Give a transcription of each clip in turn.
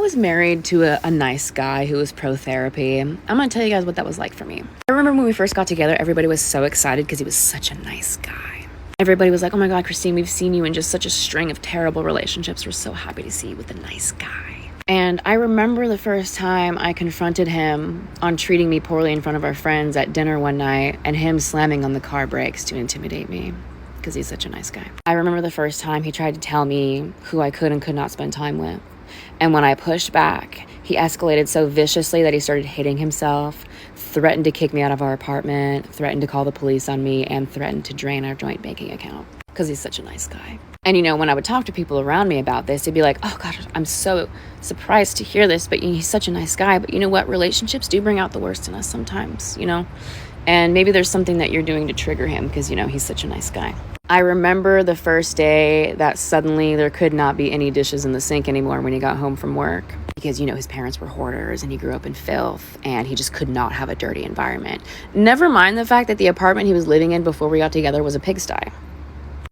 was married to a nice guy who was pro-therapy. I'm gonna tell you guys what that was like for me. I remember when we first got together, everybody was so excited because he was such a nice guy. Everybody was like, oh my God, Christine, we've seen you in just such a string of terrible relationships. We're so happy to see you with a nice guy. And I remember the first time I confronted him on treating me poorly in front of our friends at dinner one night and him slamming on the car brakes to intimidate me because he's such a nice guy. I remember the first time he tried to tell me who I could and could not spend time with. And when I pushed back, he escalated so viciously that he started hitting himself, threatened to kick me out of our apartment, threatened to call the police on me, and threatened to drain our joint banking account because he's such a nice guy. And, you know, when I would talk to people around me about this, they'd be like, oh, God, I'm so surprised to hear this, but he's such a nice guy. But you know what? Relationships do bring out the worst in us sometimes, you know? And maybe there's something that you're doing to trigger him because, you know, he's such a nice guy. I remember the first day that suddenly there could not be any dishes in the sink anymore when he got home from work because, you know, his parents were hoarders and he grew up in filth and he just could not have a dirty environment. Never mind the fact that the apartment he was living in before we got together was a pigsty.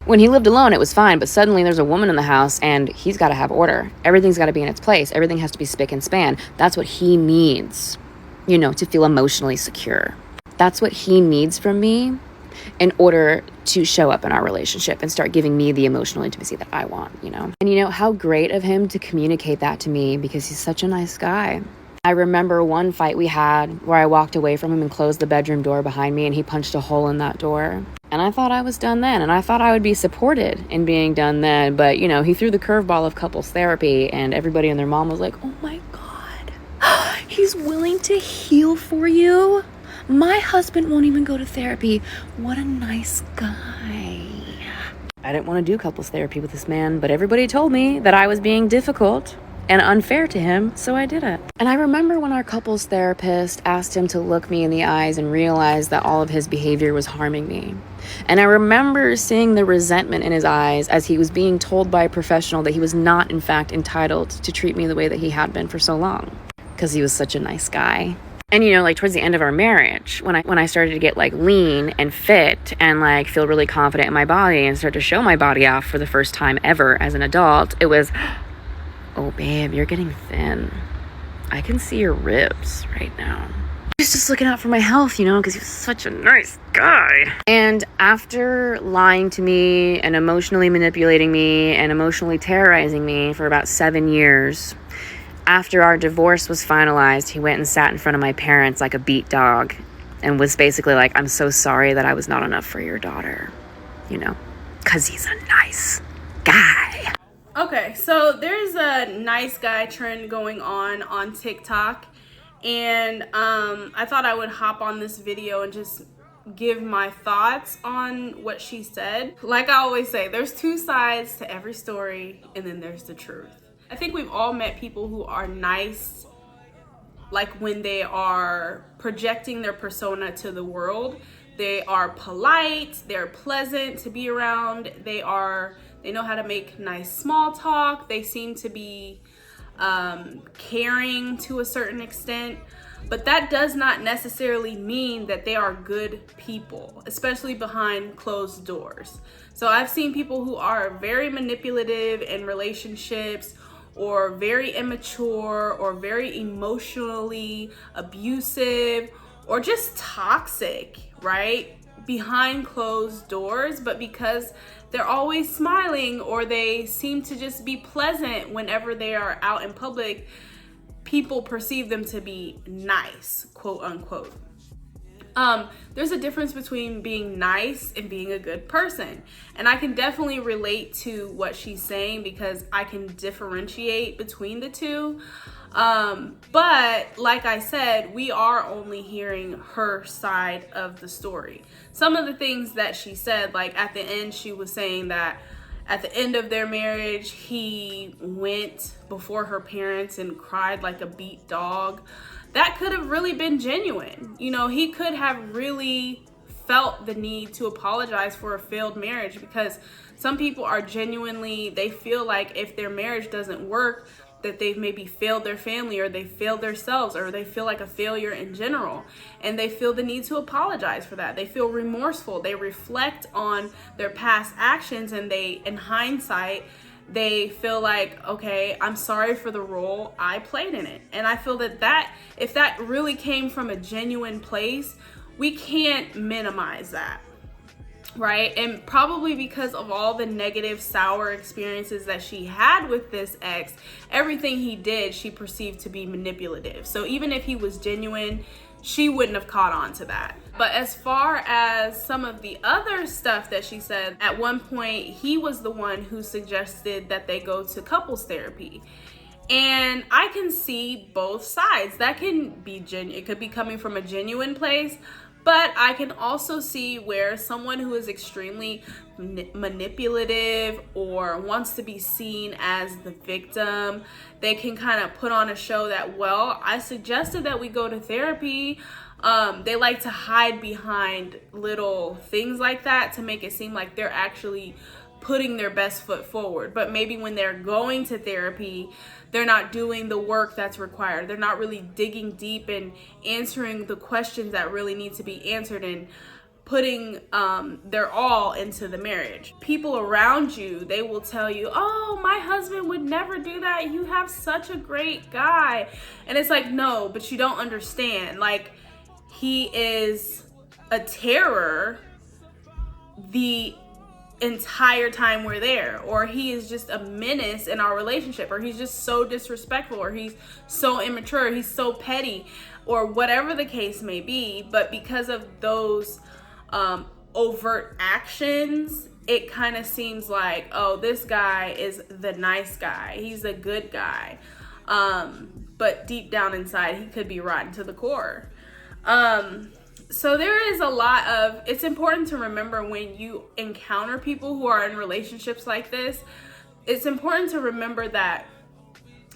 When he lived alone, it was fine, but suddenly there's a woman in the house and he's got to have order. Everything's got to be in its place. Everything has to be spick and span. That's what he needs, you know, to feel emotionally secure. That's what he needs from me in order to show up in our relationship and start giving me the emotional intimacy that I want, you know? And you know, how great of him to communicate that to me because he's such a nice guy. I remember one fight we had where I walked away from him and closed the bedroom door behind me and he punched a hole in that door. And I thought I was done then, and I thought I would be supported in being done then, but you know, he threw the curveball of couples therapy and everybody and their mom was like, oh my God, he's willing to heal for you? My husband won't even go to therapy. What a nice guy. I didn't want to do couples therapy with this man, but everybody told me that I was being difficult and unfair to him, so I did it. And I remember when our couples therapist asked him to look me in the eyes and realize that all of his behavior was harming me. And I remember seeing the resentment in his eyes as he was being told by a professional that he was not, in fact, entitled to treat me the way that he had been for so long because he was such a nice guy. And, you know, like towards the end of our marriage, when I started to get like lean and fit and like feel really confident in my body and start to show my body off for the first time ever as an adult, it was, oh, babe, you're getting thin. I can see your ribs right now. He's just looking out for my health, you know, because he's such a nice guy. And after lying to me and emotionally manipulating me and emotionally terrorizing me for about 7 years, after our divorce was finalized, he went and sat in front of my parents like a beat dog and was basically like, I'm so sorry that I was not enough for your daughter, you know, because he's a nice guy. Okay, so there's a nice guy trend going on TikTok, and I thought I would hop on this video and just give my thoughts on what she said. Like I always say, there's two sides to every story, and then there's the truth. I think we've all met people who are nice, like when they are projecting their persona to the world. They are polite, they're pleasant to be around, they know how to make nice small talk, they seem to be caring to a certain extent, but that does not necessarily mean that they are good people, especially behind closed doors. So I've seen people who are very manipulative in relationships, or very immature, or very emotionally abusive, or just toxic, right? Behind closed doors, but because they're always smiling or they seem to just be pleasant whenever they are out in public, people perceive them to be nice, quote unquote. There's a difference between being nice and being a good person. And I can definitely relate to what she's saying because I can differentiate between the two. But like I said, we are only hearing her side of the story. Some of the things that she said, like at the end, she was saying that at the end of their marriage, he went before her parents and cried like a beat dog. That could have really been genuine. You know, he could have really felt the need to apologize for a failed marriage, because some people are genuinely, they feel like if their marriage doesn't work, that they've maybe failed their family, or they failed themselves, or they feel like a failure in general, and they feel the need to apologize for that. They feel remorseful. They reflect on their past actions, and they, in hindsight, they feel like, okay, I'm sorry for the role I played in it. And I feel that if that really came from a genuine place, we can't minimize that. Right? And probably because of all the negative, sour experiences that she had with this ex, everything he did, she perceived to be manipulative. So even if he was genuine, she wouldn't have caught on to that. But as far as some of the other stuff that she said, at one point, he was the one who suggested that they go to couples therapy. And I can see both sides. That can be it could be coming from a genuine place, but I can also see where someone who is extremely manipulative or wants to be seen as the victim, they can kind of put on a show that, well, I suggested that we go to therapy. They like to hide behind little things like that to make it seem like they're actually putting their best foot forward. But maybe when they're going to therapy, they're not doing the work that's required. They're not really digging deep and answering the questions that really need to be answered and putting their all into the marriage. People around you, they will tell you, oh, my husband would never do that. You have such a great guy. And it's like, no, but you don't understand. Like, he is a terror the entire time we're there, or he is just a menace in our relationship, or he's just so disrespectful, or he's so immature, he's so petty, or whatever the case may be. But because of those overt actions, it kind of seems like, oh, this guy is the nice guy, he's a good guy, but deep down inside he could be rotten to the core. So there is a lot of, it's important to remember when you encounter people who are in relationships like this, it's important to remember that,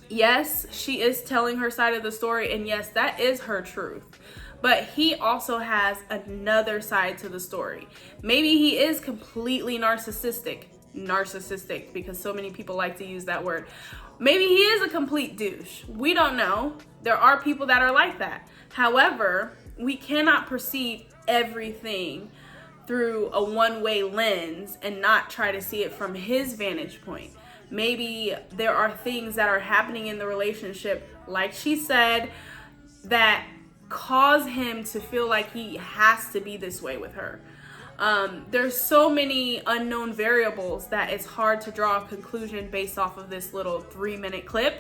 yes, she is telling her side of the story, and yes, that is her truth. But he also has another side to the story. Maybe he is completely narcissistic, because so many people like to use that word. Maybe he is a complete douche. We don't know. There are people that are like that. However, we cannot perceive everything through a one-way lens and not try to see it from his vantage point. Maybe there are things that are happening in the relationship, like she said, that cause him to feel like he has to be this way with her. There's so many unknown variables that it's hard to draw a conclusion based off of this little 3-minute clip.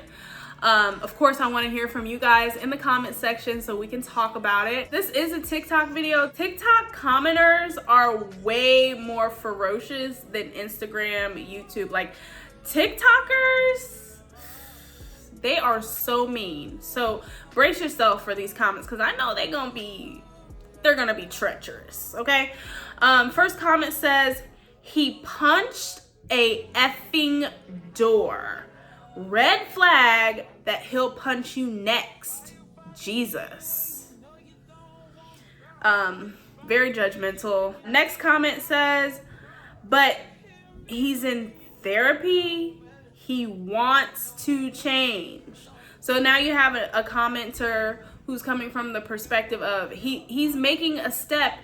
Of course, I want to hear from you guys in the comment section so we can talk about it. This is a TikTok video. TikTok commenters are way more ferocious than Instagram, YouTube. Like, TikTokers, they are so mean. So brace yourself for these comments, because I know they're gonna be treacherous, okay? First comment says, he punched a effing door. Red flag that he'll punch you next. Jesus. Very judgmental. Next comment says, but he's in therapy. He wants to change. So now you have a commenter who's coming from the perspective of he's making a step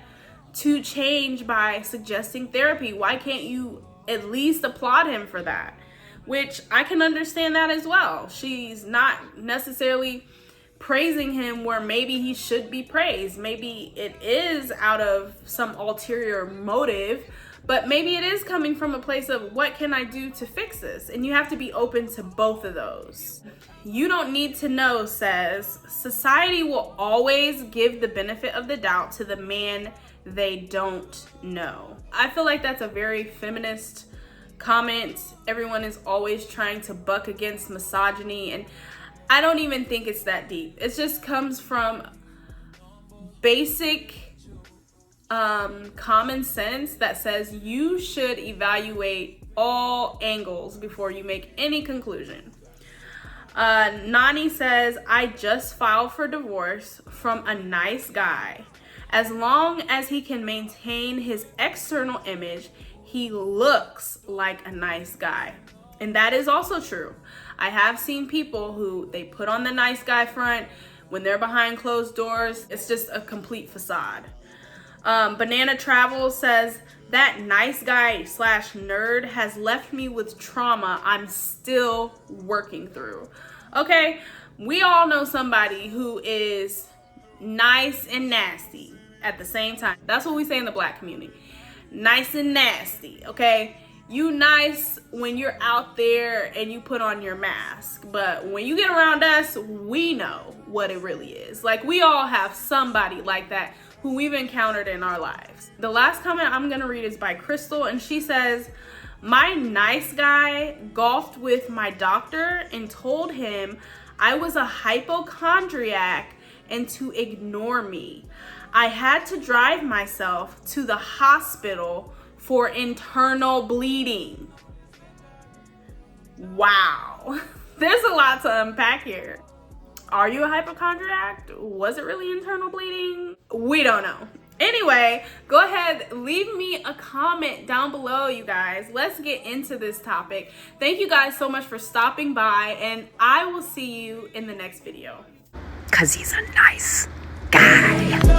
to change by suggesting therapy. Why can't you at least applaud him for that? Which I can understand that as well. She's not necessarily praising him where maybe he should be praised. Maybe it is out of some ulterior motive, but maybe it is coming from a place of, what can I do to fix this? And you have to be open to both of those. You don't need to know says, society will always give the benefit of the doubt to the man they don't know. I feel like that's a very feminist comment. Everyone is always trying to buck against misogyny, and I don't even think it's that deep. It just comes from basic common sense that says you should evaluate all angles before you make any conclusion. Nani says, I just filed for divorce from a nice guy. As long as he can maintain his external image, he looks like a nice guy. And that is also true. I have seen people who they put on the nice guy front. When they're behind closed doors, it's just a complete facade. Banana Travel says, that nice guy slash nerd has left me with trauma I'm still working through. Okay, we all know somebody who is nice and nasty at the same time. That's what we say in the Black community. Nice and nasty, okay? You nice when you're out there and you put on your mask, but when you get around us, we know what it really is. Like, we all have somebody like that who we've encountered in our lives. The last comment I'm gonna read is by Crystal, and she says, my nice guy golfed with my doctor and told him I was a hypochondriac and to ignore me. I had to drive myself to the hospital for internal bleeding. Wow, there's a lot to unpack here. Are you a hypochondriac? Was it really internal bleeding? We don't know. Anyway, go ahead, leave me a comment down below, you guys. Let's get into this topic. Thank you guys so much for stopping by, and I will see you in the next video. 'Cause he's a nice guy.